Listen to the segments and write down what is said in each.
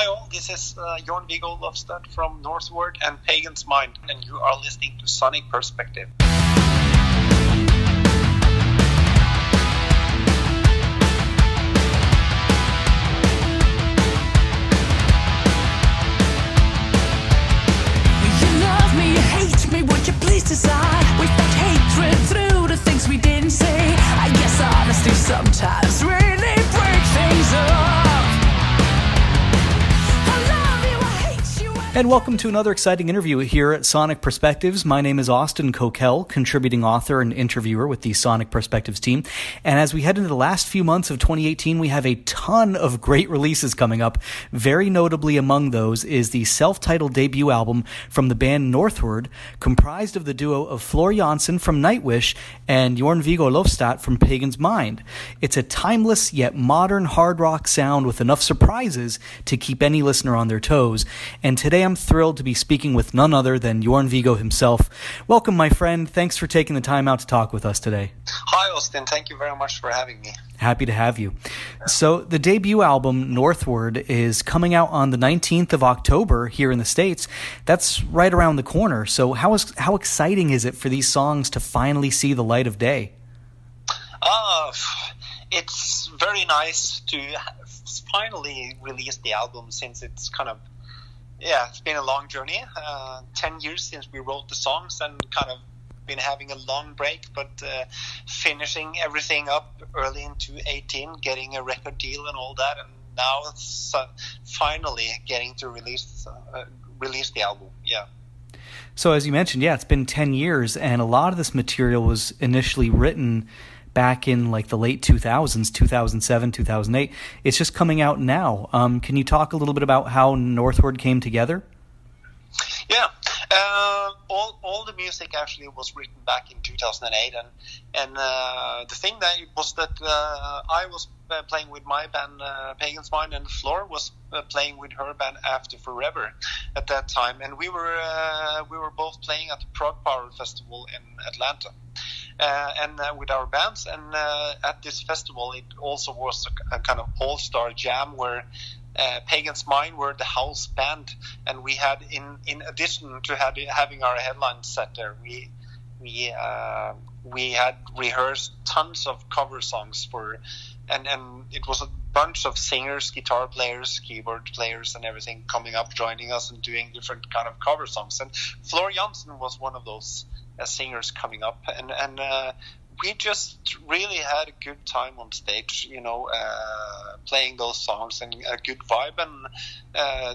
Hi all, this is Jørn Viggo Lofstad from Northward and PAGAN'S Mind, and you are listening to Sonic Perspective. Decide we felt hatred through the things we didn't say. I guess honesty sometimes really breaks things up. I love you, I hate you. And welcome to another exciting interview here at Sonic Perspectives. My name is Austin Kokel, contributing author and interviewer with the Sonic Perspectives team. And as we head into the last few months of 2018, we have a ton of great releases coming up. Very notably among those is the self-titled debut album from the band Northward, comprised of the duo of Floor Jansen from Nightwish and Jørn Viggo Lofstad from PAGAN'S Mind. It's a timeless yet modern hard rock sound with enough surprises to keep any listener on their toes. And today I'm thrilled to be speaking with none other than Jørn Viggo himself. Welcome, my friend. Thanks for taking the time out to talk with us today. Hi, Austin. Thank you very much for having me. Happy to have you. So the debut album, Northward, is coming out on the 19th of October here in the States. That's right around the corner. So how exciting is it for these songs to finally see the light of day? It's very nice to finally release the album, since it's it's been a long journey. 10 years since we wrote the songs and kind of been having a long break, but finishing everything up early in 2018, getting a record deal and all that, and now it's finally getting to release the album. Yeah. So as you mentioned, it's been 10 years, and a lot of this material was initially written back in like the late 2000s, 2007, 2008. It's just coming out now. Can you talk a little bit about how Northward came together? Yeah. All the music actually was written back in 2008, and the thing that was that I was playing with my band PAGAN'S Mind, and Floor was playing with her band After Forever at that time, and we were both playing at the ProgPower festival in Atlanta. And with our bands, and at this festival it also was a kind of all-star jam where PAGAN'S Mind were the house band, and we had in addition to having our headline set there, we had rehearsed tons of cover songs and it was a bunch of singers, guitar players, keyboard players, and everything coming up, joining us and doing different kind of cover songs. And Floor Jansen was one of those singers coming up, and we just really had a good time on stage, playing those songs, and a good vibe. And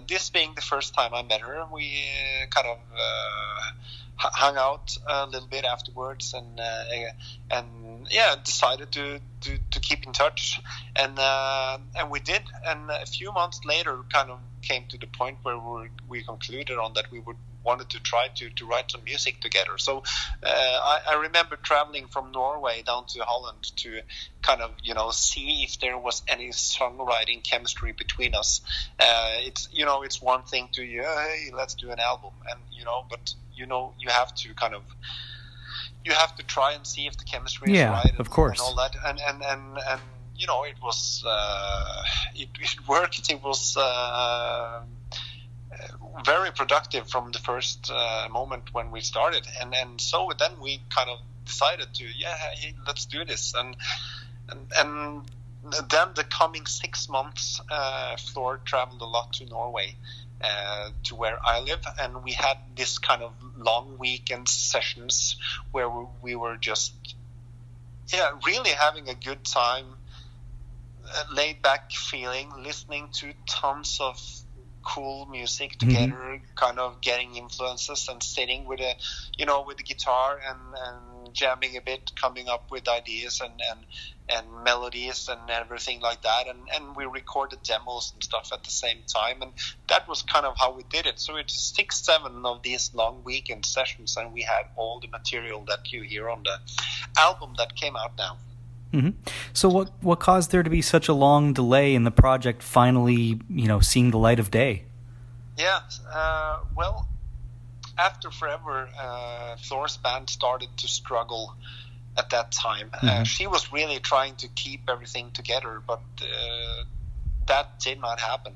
this being the first time I met her, we kind of hung out a little bit afterwards, and decided to keep in touch, and we did. And a few months later, kind of came to the point where we concluded on that we wanted to try to write some music together. So I remember traveling from Norway down to Holland to kind of see if there was any songwriting chemistry between us. It's one thing to hey, let's do an album, and but you have to kind of try and see if the chemistry is right, of course, and all that, and it was it worked. It was very productive from the first moment when we started, and so then we kind of decided to hey, let's do this, and then the coming 6 months, Floor traveled a lot to Norway, to where I live, and we had this kind of long weekend sessions where we were just really having a good time, laid back feeling, listening to tons of cool music together, kind of getting influences, and sitting with the guitar and jamming a bit, coming up with ideas and melodies and everything like that, and we recorded demos and stuff at the same time, and that was kind of how we did it. So it's 6-7 of these long weekend sessions, and we had all the material that you hear on the album that came out now. Mm-hmm. So what caused there to be such a long delay in the project finally, seeing the light of day? Yeah, well, After Forever, Floor's band started to struggle at that time. She was really trying to keep everything together, but that did not happen.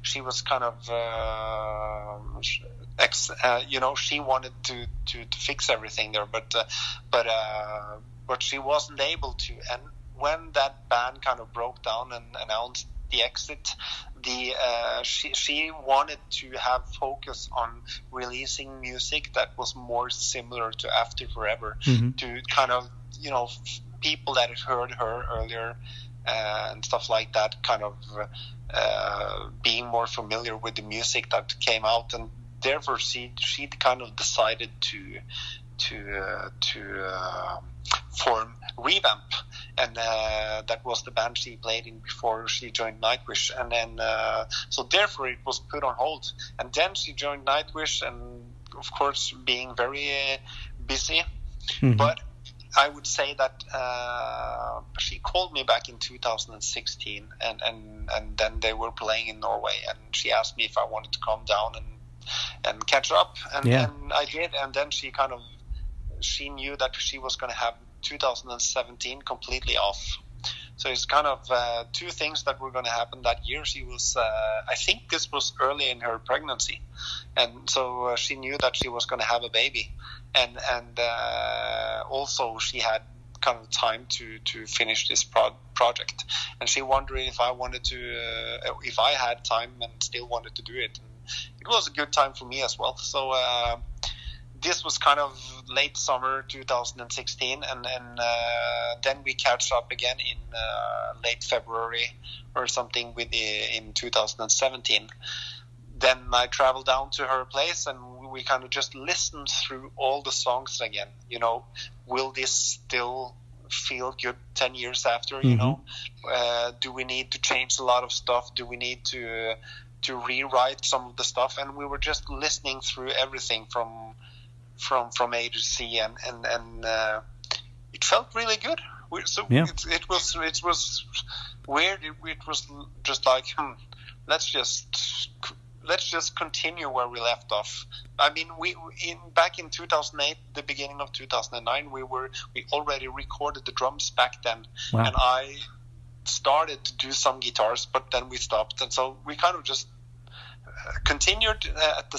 she was kind of she wanted to fix everything there, but she wasn't able to. And when that band kind of broke down and announced the exit, she wanted to have focus on releasing music that was more similar to After Forever, to kind of, people that had heard her earlier and stuff like that, kind of being more familiar with the music that came out, and therefore she kind of decided to form Revamp, and that was the band she played in before she joined Nightwish, and then so therefore it was put on hold, and then she joined Nightwish, and of course being very busy, but I would say that she called me back in 2016, and then they were playing in Norway, and she asked me if I wanted to come down and catch up, and I did, and then she knew that she was going to have 2017 completely off. So it's kind of two things that were going to happen that year. She was, I think this was early in her pregnancy, and so she knew that she was going to have a baby, and also she had kind of time to finish this project, and she wondered if I wanted to, if I had time and still wanted to do it. And it was a good time for me as well. So this was kind of late summer 2016, and then we catch up again in late February or something in 2017. Then I traveled down to her place, and we kind of just listened through all the songs again. Will this still feel good 10 years after? Do we need to change a lot of stuff? Do we need to rewrite some of the stuff? And we were just listening through everything from A to Z, and it felt really good. It was weird. It was just like, let's just continue where we left off. I mean, back in 2008, the beginning of 2009, we already recorded the drums back then, and I started to do some guitars, but then we stopped, and so we kind of just continued at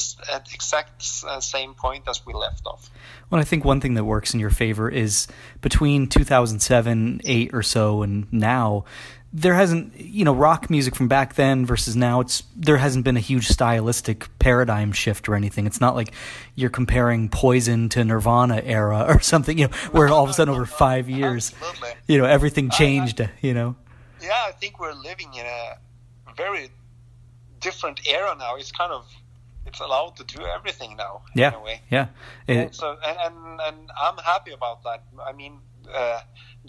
exact same point as we left off. Well, I think one thing that works in your favor is between 2007, 8 or so, and now, there hasn't, rock music from back then versus now, there hasn't been a huge stylistic paradigm shift or anything. It's not like you're comparing Poison to Nirvana era or something, where all of a sudden over 5 years, everything changed, Yeah, I think we're living in a very different era now. It's kind of, it's allowed to do everything now in a way. Yeah. And I'm happy about that. I mean,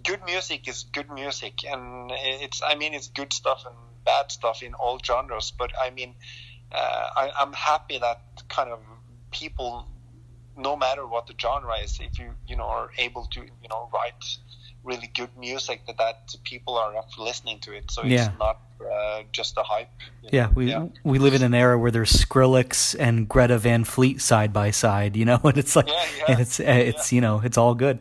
good music is good music, and it's good stuff and bad stuff in all genres. But I mean, I'm happy that kind of people, no matter what the genre is, if you are able to write really good music, that people are listening to it. So it's not just a hype. We live in an era where there's Skrillex and Greta Van Fleet side by side, and it's like, and it's it's all good.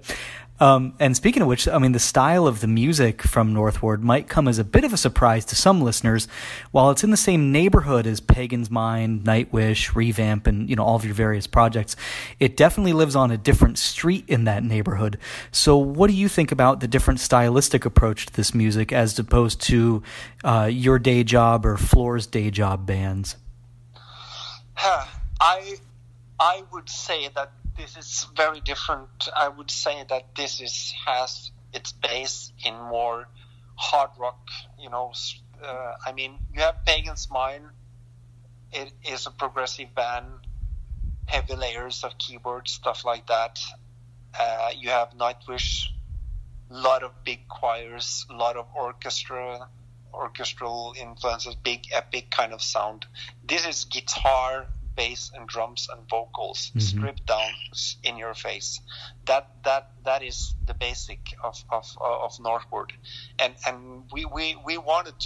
And speaking of which, I mean, the style of the music from Northward might come as a bit of a surprise to some listeners. While it's in the same neighborhood as Pagan's Mind, Nightwish, Revamp, and all of your various projects, it definitely lives on a different street in that neighborhood. So what do you think about the different stylistic approach to this music as opposed to your day job or Floor's day job bands? I would say that this is very different. I would say that this has its base in more hard rock, I mean, you have Pagan's Mind. It is a progressive band, heavy layers of keyboards, stuff like that. You have Nightwish, a lot of big choirs, a lot of orchestral influences, big epic kind of sound. This is guitar, bass and drums and vocals stripped down in your face. That is the basic of Northward, and we wanted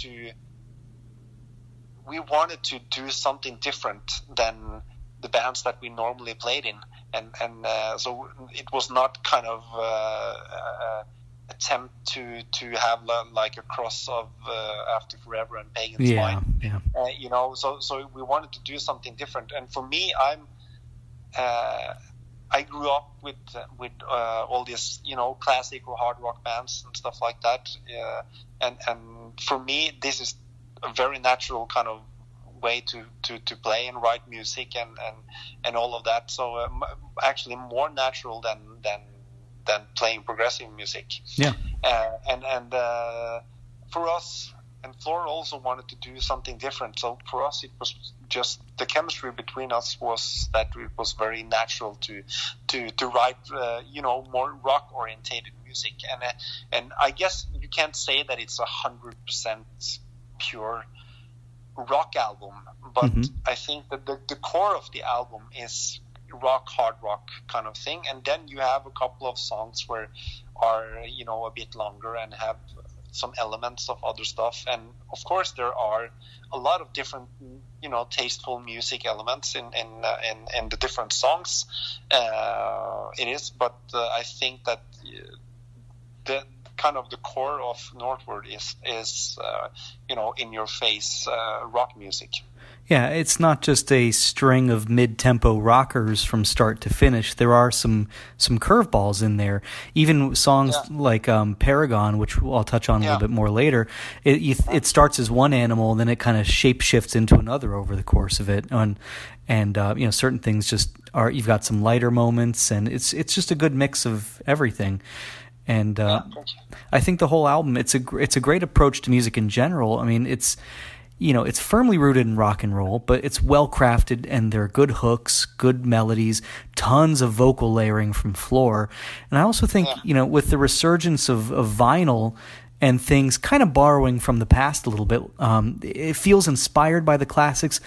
to do something different than the bands that we normally played in, and so it was not kind of attempt to have like a cross of After Forever and Pagan's Mind. You know, so we wanted to do something different. And for me, I grew up with all these, you know, classic or hard rock bands and stuff like that. And for me, this is a very natural kind of way to play and write music and all of that. So actually more natural than playing progressive music. Yeah. And for us, and Floor also wanted to do something different. So for us, it was just the chemistry between us was that it was very natural to write, you know, more rock orientated music. And I guess you can't say that it's 100% pure rock album, but I think that the core of the album is rock, hard rock kind of thing. And then you have a couple of songs where are, you know, a bit longer and have some elements of other stuff. And of course there are a lot of different, you know, tasteful music elements in the different songs. It is, but I think that the kind of the core of Northward is you know, in your face rock music. Yeah, it's not just a string of mid-tempo rockers from start to finish. There are some curveballs in there. Even songs like Paragon, which I'll touch on a little bit more later, it starts as one animal, then it kind of shape-shifts into another over the course of it. And you know, certain things just are, you've got some lighter moments, and it's just a good mix of everything. And I think the whole album, it's a great approach to music in general. I mean, it's, you know, it's firmly rooted in rock and roll, but it's well crafted, and there are good hooks, good melodies, tons of vocal layering from Floor. And I also think, you know, with the resurgence of vinyl and things kind of borrowing from the past a little bit, it feels inspired by the classics,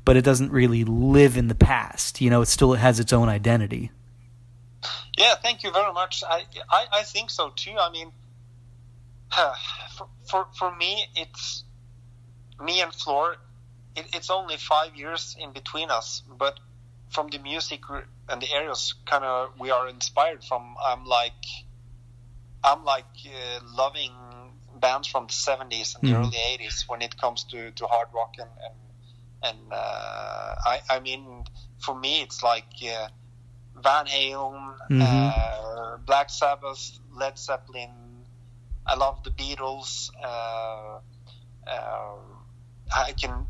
but it doesn't really live in the past. You know, it still has its own identity. Yeah, thank you very much. I think so too. I mean, for me, it's me and Floor. It's only 5 years in between us, but from the music and the areas kind of we are inspired from, I'm like loving bands from the 70s and the early 80s when it comes to hard rock and I mean, for me it's like Van Halen, Black Sabbath, Led Zeppelin. I love the Beatles. I can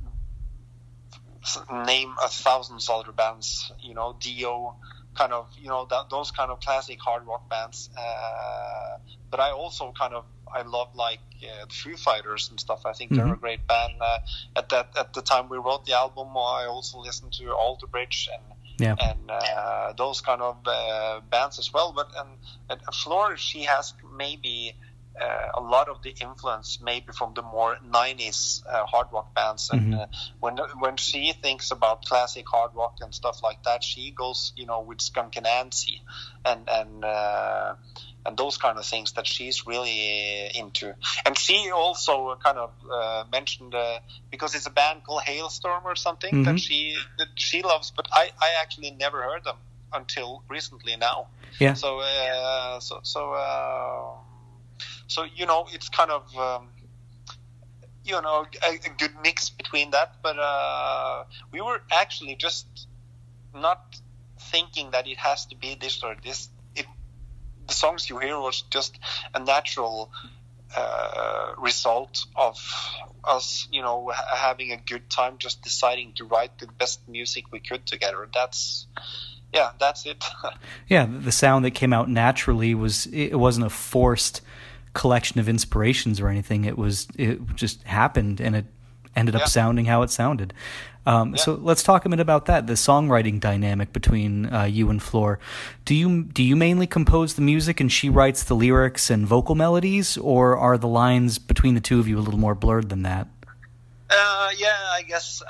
name 1,000 other bands, you know, Dio, kind of, you know, those kind of classic hard rock bands. But I also I love like the Foo Fighters and stuff. I think they're a great band. At the time we wrote the album, I also listened to Alter Bridge and those kind of bands as well. But and Floor, she has maybe a lot of the influence maybe from the more 90s hard rock bands, and when she thinks about classic hard rock and stuff like that, she goes, you know, with Skunk and Nancy and those kind of things that she's really into. And she also kind of mentioned because it's a band called Hailstorm or something that she loves, but I actually never heard them until recently now. Yeah. So you know, it's kind of you know, a good mix between that. But we were actually just not thinking that it has to be this or this. The songs you hear was just a natural result of us, you know, having a good time, just deciding to write the best music we could together. That's it. Yeah, the sound that came out naturally wasn't a forced collection of inspirations or anything. It just happened, and it ended up sounding how it sounded. So let's talk a minute about that, the songwriting dynamic between you and Floor. Do you mainly compose the music and she writes the lyrics and vocal melodies, or are the lines between the two of you a little more blurred than that?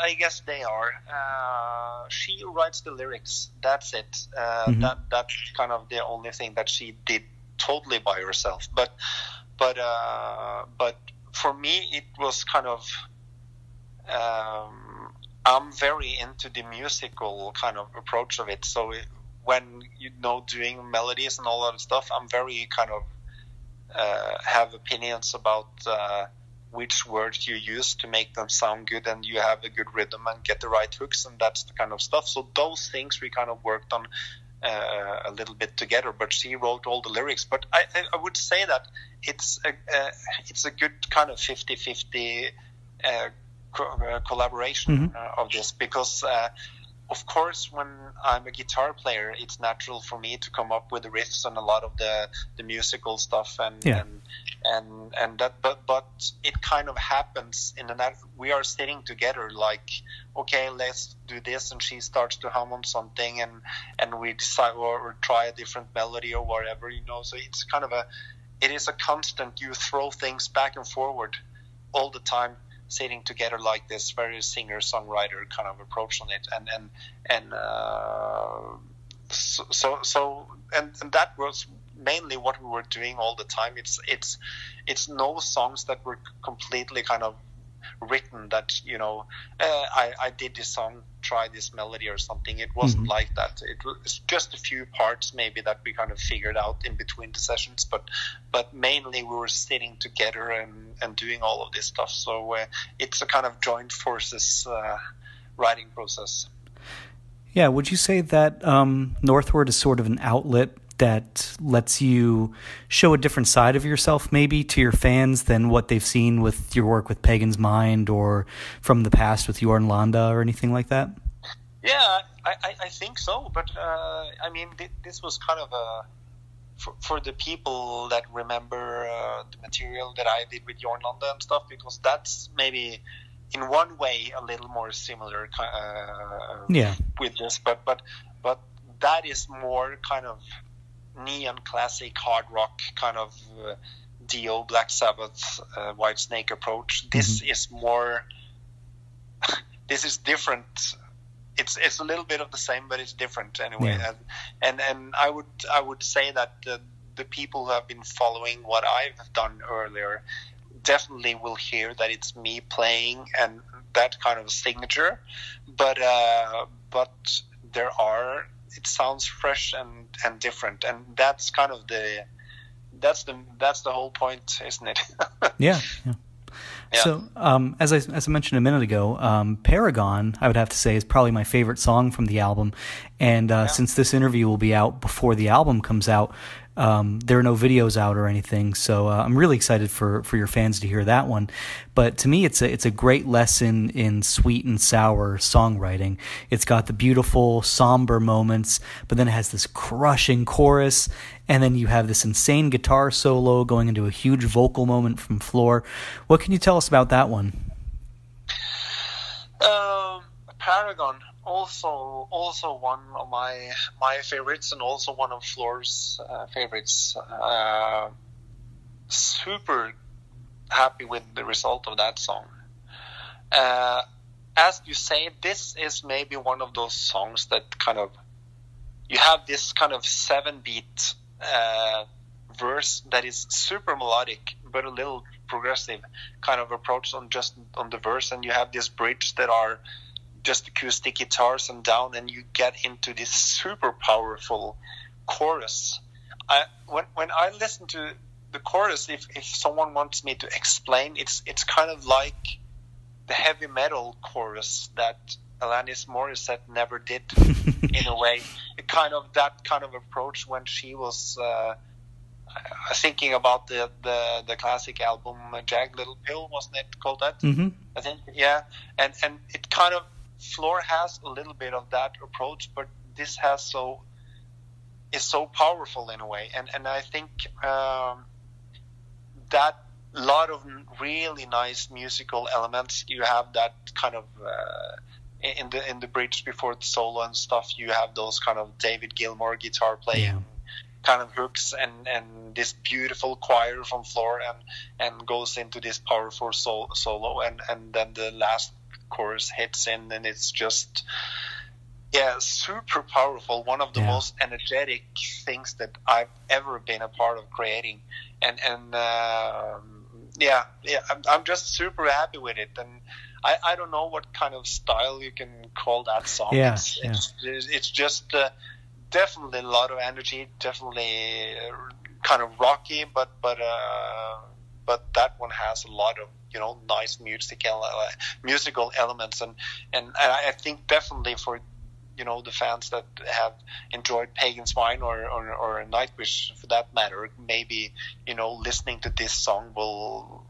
I guess they are. She writes the lyrics. That's it. That's kind of the only thing that she did totally by herself. But for me, it was kind of. I'm very into the musical kind of approach of it. So when, you know, doing melodies and all that stuff, I'm very kind of have opinions about which words you use to make them sound good, and you have a good rhythm and get the right hooks, and that's the kind of stuff. So those things we kind of worked on a little bit together, but she wrote all the lyrics. But I would say that it's a good kind of 50-50 collaboration of this, because of course, when I'm a guitar player, it's natural for me to come up with the riffs and a lot of the musical stuff, and that. But it kind of happens in the we are sitting together, like, okay, let's do this, and she starts to hum on something, and we decide or try a different melody or whatever, you know. So it's kind of it is a constant. You throw things back and forward all the time, sitting together like this, very singer-songwriter kind of approach on it, and that was mainly what we were doing all the time. It's no songs that were completely kind of written that, you know, I did this song, try this melody or something. It wasn't like that. It was just a few parts maybe that we kind of figured out in between the sessions, but mainly we were sitting together and doing all of this stuff. So it's a kind of joint forces writing process. Yeah, would you say that Northward is sort of an outlet that lets you show a different side of yourself maybe to your fans than what they've seen with your work with Pagan's Mind or from the past with Jørn Landa or anything like that? Yeah, I think so. But I mean, this was kind of for the people that remember the material that I did with Jørn Landa and stuff, because that's maybe in one way a little more similar with this. But that is more kind of neon classic hard rock kind of Dio, Black Sabbath, Whitesnake approach. This is more. This is different. It's a little bit of the same, but it's different anyway. Yeah. And I would say that the people who have been following what I've done earlier definitely will hear that it's me playing and that kind of signature. But there are. It sounds fresh and different, and that's kind of that's the whole point, isn't it? Yeah. So, as I mentioned a minute ago, Paragon, I would have to say, is probably my favorite song from the album. And since this interview will be out before the album comes out, there are no videos out or anything. So I'm really excited for your fans to hear that one. But to me, it's a great lesson in sweet and sour songwriting. It's got the beautiful, somber moments, but then it has this crushing chorus. And then you have this insane guitar solo going into a huge vocal moment from Floor. What can you tell us about that one? Paragon, also one of my favorites, and also one of Floor's favorites. Super happy with the result of that song. As you say, this is maybe one of those songs that kind of, you have this kind of 7-beat verse that is super melodic but a little progressive kind of approach on the verse, and you have this bridge that are just acoustic guitars and down, and you get into this super powerful chorus. When I listen to the chorus, if someone wants me to explain, it's kind of like the heavy metal chorus that Alanis Morissette never did in a way. That kind of approach when she was thinking about the classic album Jagged Little Pill, wasn't it called that? I think, yeah. And it kind of, Floor has a little bit of that approach, but this is so powerful in a way, and I think that lot of really nice musical elements. You have that kind of in the bridge before the solo and stuff. You have those kind of David Gilmour guitar playing kind of hooks, and this beautiful choir from Floor, and goes into this powerful solo, and then the last chorus hits in, and it's just super powerful. One of the most energetic things that I've ever been a part of creating, and I'm just super happy with it. And I don't know what kind of style you can call that song. It's just definitely a lot of energy, definitely kind of rocky, but that one has a lot of nice musical elements, and I think definitely for the fans that have enjoyed Pagan's Wine or Nightwish for that matter, maybe listening to this song will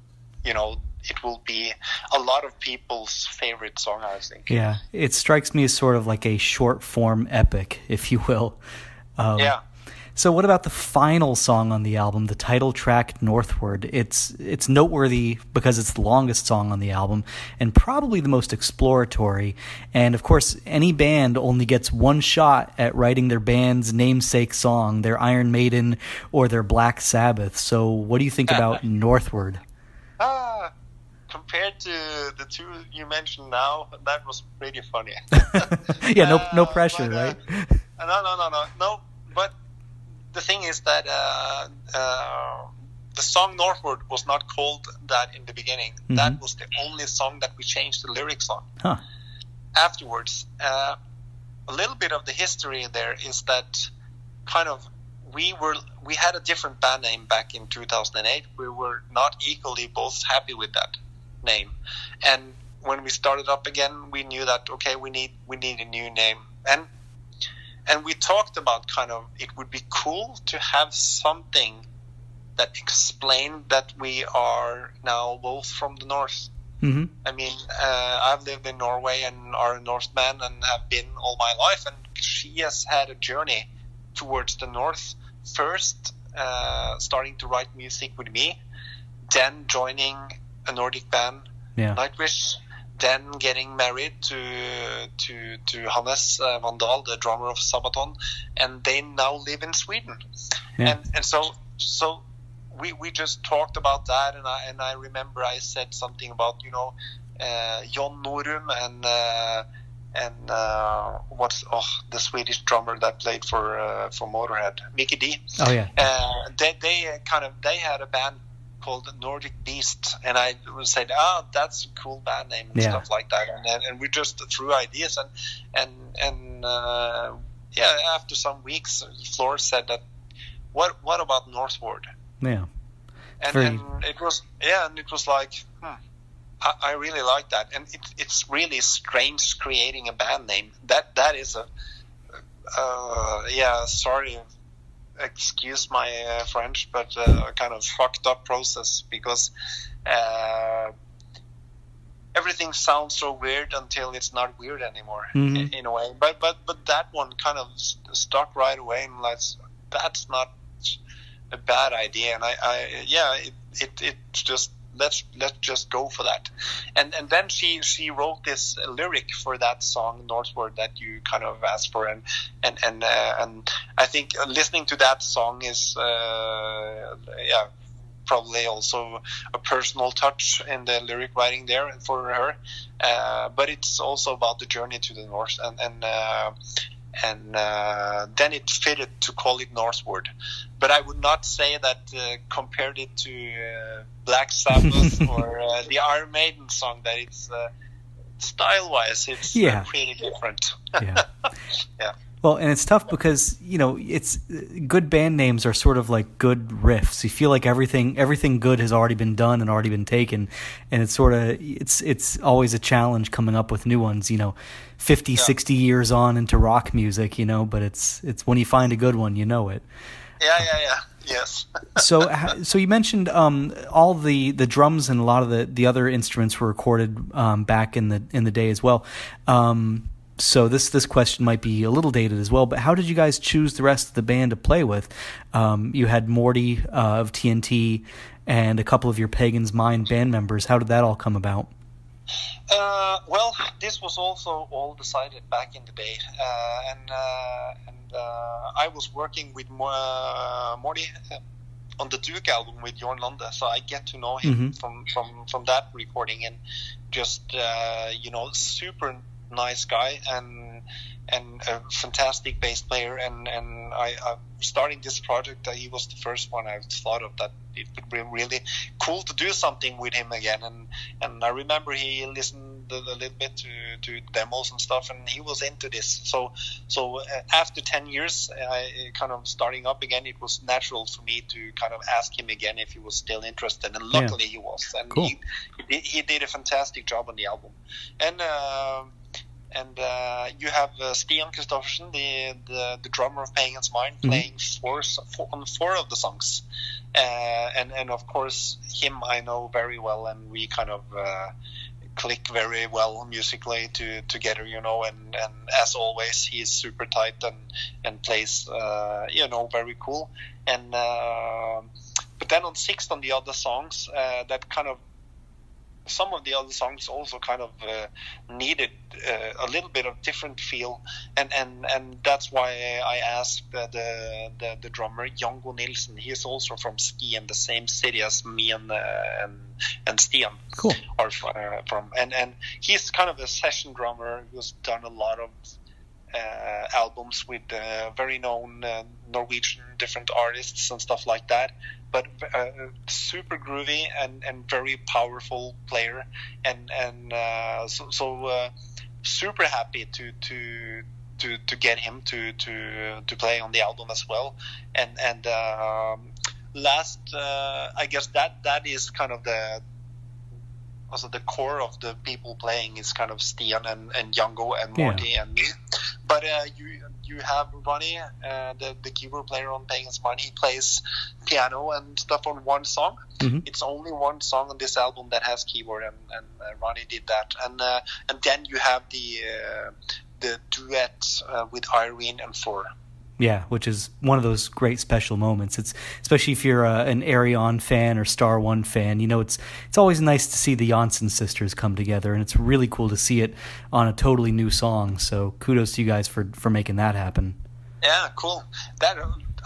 it will be a lot of people's favorite song, I think. Yeah, it strikes me as sort of like a short form epic, if you will. Yeah. So what about the final song on the album, the title track, Northward? It's noteworthy because it's the longest song on the album and probably the most exploratory. And, of course, any band only gets one shot at writing their band's namesake song, their Iron Maiden or their Black Sabbath. So what do you think about Northward? Compared to the two you mentioned now, that was pretty funny. Yeah, no pressure, right? No, but the thing is that the song Northward was not called that in the beginning. Mm-hmm. That was the only song that we changed the lyrics on. Huh. Afterwards, a little bit of the history there is that kind of we had a different band name back in 2008. We were not equally both happy with that name, and when we started up again, we knew that we need a new name, and we talked about kind of it would be cool to have something that explained that we are now both from the north. Mm-hmm. I mean, I've lived in Norway and are a Norseman and have been all my life, and she has had a journey towards the north. First, starting to write music with me, then joining a Nordic band, Nightwish, then getting married to Hannes Vandal, the drummer of Sabaton, and they now live in Sweden. Yeah. And so we just talked about that, and I remember I said something about Jon Norum and what's the Swedish drummer that played for Motorhead, Mickey D. Oh yeah. They had a band called Nordic Beast, and I said, that's a cool band name and stuff like that, and we just threw ideas, and after some weeks, Floor said that, what about Northward? Yeah, and it was like, I really like that, and it's really strange creating a band name. That is sorry. Excuse my French, but kind of fucked up process, because everything sounds so weird until it's not weird anymore. Mm-hmm. in a way. But that one kind of stuck right away, and that's not a bad idea. And it just let's just go for that. And then she wrote this lyric for that song Northward that you kind of asked for, and I think listening to that song is probably also a personal touch in the lyric writing there for her, but it's also about the journey to the north, and then it fitted to call it Northward. But I would not say that compared it to Black Sabbath or the Iron Maiden song, that it's style-wise it's pretty different. Yeah. Yeah. Well, and it's tough because, it's good band names are sort of like good riffs. You feel like everything good has already been done and already been taken, and it's sort of it's always a challenge coming up with new ones. 50, 60 years on into rock music, but it's when you find a good one, you know it. Yeah. Yes. So you mentioned all the drums and a lot of the other instruments were recorded back in the day as well. So this question might be a little dated as well, but how did you guys choose the rest of the band to play with? You had Morty of TNT and a couple of your Pagan's Mind band members. How did that all come about? Well, this was also all decided back in the day, and I was working with Morty on the Duke album with Jørn Lande, so I get to know him from that recording, and just super nice guy and a fantastic bass player, and I starting this project, he was the first one I thought of that it would be really cool to do something with him again, and I remember he listened a little bit to demos and stuff, and he was into this. So after 10 years, kind of starting up again, it was natural for me to kind of ask him again if he was still interested, and luckily he was, and cool. he did a fantastic job on the album. And you have Stian Kristoffersen, the drummer of Pagan's Mind, playing on four of the songs, and of course him I know very well, and we kind of click very well musically together, you know, and as always he's super tight and plays you know, very cool. And but then on Sixth, on the other songs, that kind of some of the other songs also kind of needed a little bit of different feel, and that's why I asked the drummer Jango Nilsen. He is also from Skien, the same city as me and Stian. Cool. Are from, and he's kind of a session drummer who's done a lot of albums with very known Norwegian different artists and stuff like that, but super groovy and very powerful player, and so super happy to get him to play on the album as well. And last I guess that is kind of also the core of the people playing is kind of Stian and Jango and Morty and me. But you have Ronnie, the keyboard player on Pagan's Mind. He plays piano and stuff on one song. It's only one song on this album that has keyboard, and Ronnie did that. And then you have the duet with Irene and Floor. Yeah, which is one of those great special moments. It's especially if you're an Arion fan or Star One fan. You know, it's always nice to see the Janssen sisters come together, and it's really cool to see it on a totally new song. So kudos to you guys for making that happen. Yeah, cool. That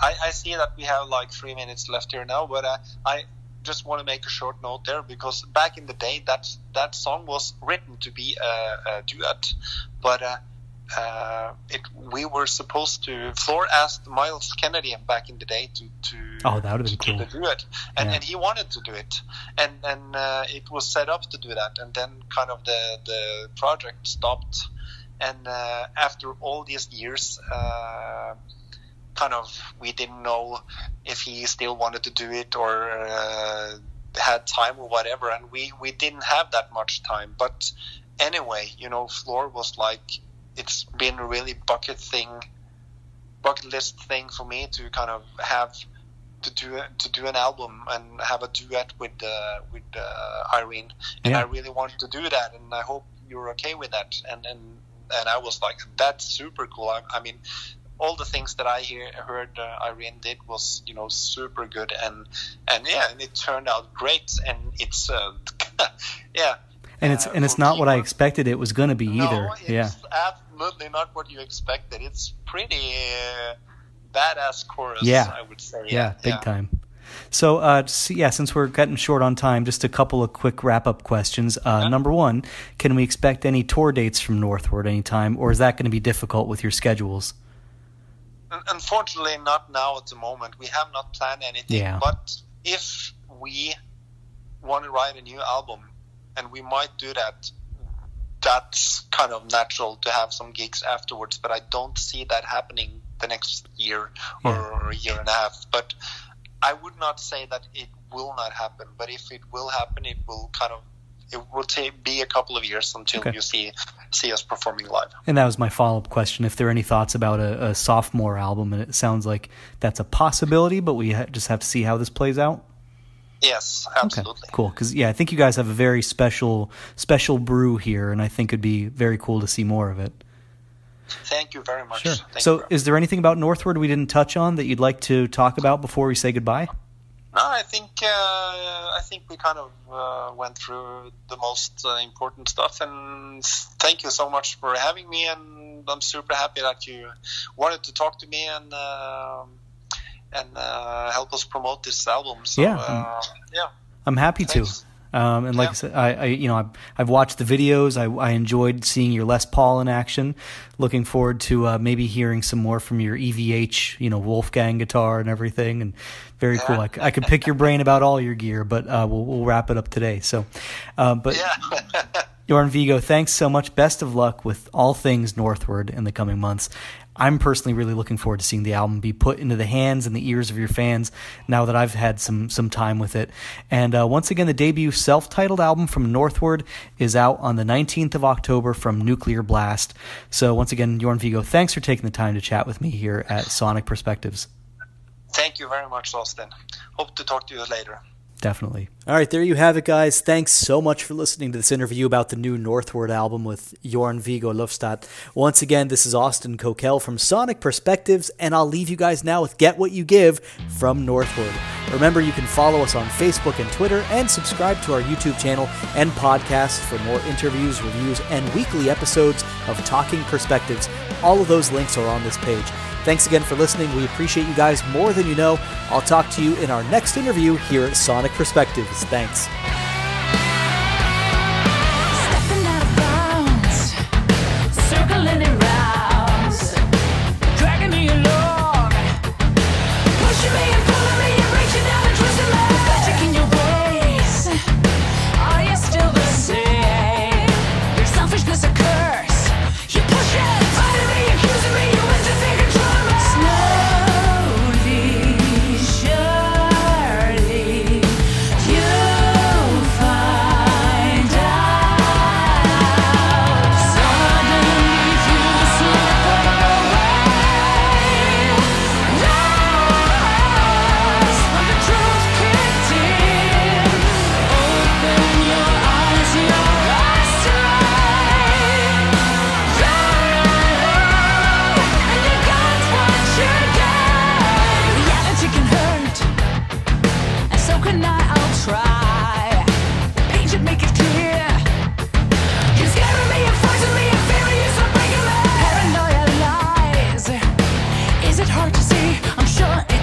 I see that we have like 3 minutes left here now, but I just want to make a short note there, because back in the day that song was written to be a duet, but we were supposed to. Floor asked Miles Kennedy back in the day to that would have been cool. To do it, and he wanted to do it, and it was set up to do that, and then kind of the project stopped, and after all these years, kind of we didn't know if he still wanted to do it or had time or whatever, and we didn't have that much time. But anyway, you know, Floor was like, it's been a really bucket list thing for me to kind of have to do an album and have a duet with Irene, and I really wanted to do that, and I hope you're okay with that. And I was like, that's super cool. I mean, all the things that I heard Irene did was, you know, super good, and it turned out great, and it's yeah. And it's not what I expected it was going to be either. It's absolutely not what you expected. It's pretty badass chorus, I would say. Yeah, big time. So, since we're getting short on time, just a couple of quick wrap-up questions. Number one, can we expect any tour dates from Northward anytime, or is that going to be difficult with your schedules? Unfortunately, not now at the moment. We have not planned anything, but if we want to write a new album, and we might do that, that's kind of natural to have some gigs afterwards, but I don't see that happening the next year or a year and a half. But I would not say that it will not happen, but if it will happen, it will be a couple of years until you see us performing live. And that was my follow-up question, if there are any thoughts about a sophomore album, and it sounds like that's a possibility, but we just have to see how this plays out. Yes, absolutely. Okay, cool. Because I think you guys have a very special brew here, and I think it'd be very cool to see more of it. Thank you very much. Sure. So, is there anything about Northward we didn't touch on that you'd like to talk about before we say goodbye? No, I think we kind of went through the most important stuff, and thank you so much for having me. And I'm super happy that you wanted to talk to me and help us promote this album. So, I'm happy to. And like I said, I've watched the videos. I enjoyed seeing your Les Paul in action. Looking forward to maybe hearing some more from your EVH, Wolfgang guitar and everything. And very cool. I could pick your brain about all your gear, but we'll wrap it up today. So, Jørn Viggo, thanks so much. Best of luck with all things Northward in the coming months. I'm personally really looking forward to seeing the album be put into the hands and the ears of your fans now that I've had some time with it. And once again, the debut self-titled album from Northward is out on the 19th of October from Nuclear Blast. So once again, Jørn Viggo, thanks for taking the time to chat with me here at Sonic Perspectives. Thank you very much, Austin. Hope to talk to you later. Definitely. All right, there you have it, guys. Thanks so much for listening to this interview about the new Northward album with Jørn Viggo Lofstad. Once again, this is Austin Kokel from Sonic Perspectives, and I'll leave you guys now with Get What You Give from Northward. Remember, you can follow us on Facebook and Twitter, and subscribe to our YouTube channel and podcast for more interviews, reviews, and weekly episodes of Talking Perspectives. All of those links are on this page. Thanks again for listening. We appreciate you guys more than you know. I'll talk to you in our next interview here at Sonic Perspectives. Thanks. Stepping out of bounds, circling in rounds, dragging me along, pushing me and pulling me and reaching out and twisting me. Pathetic in your ways, are you still the same? Your selfishness a curse. You push it, fighting me, accusing me, you want to take control. Sure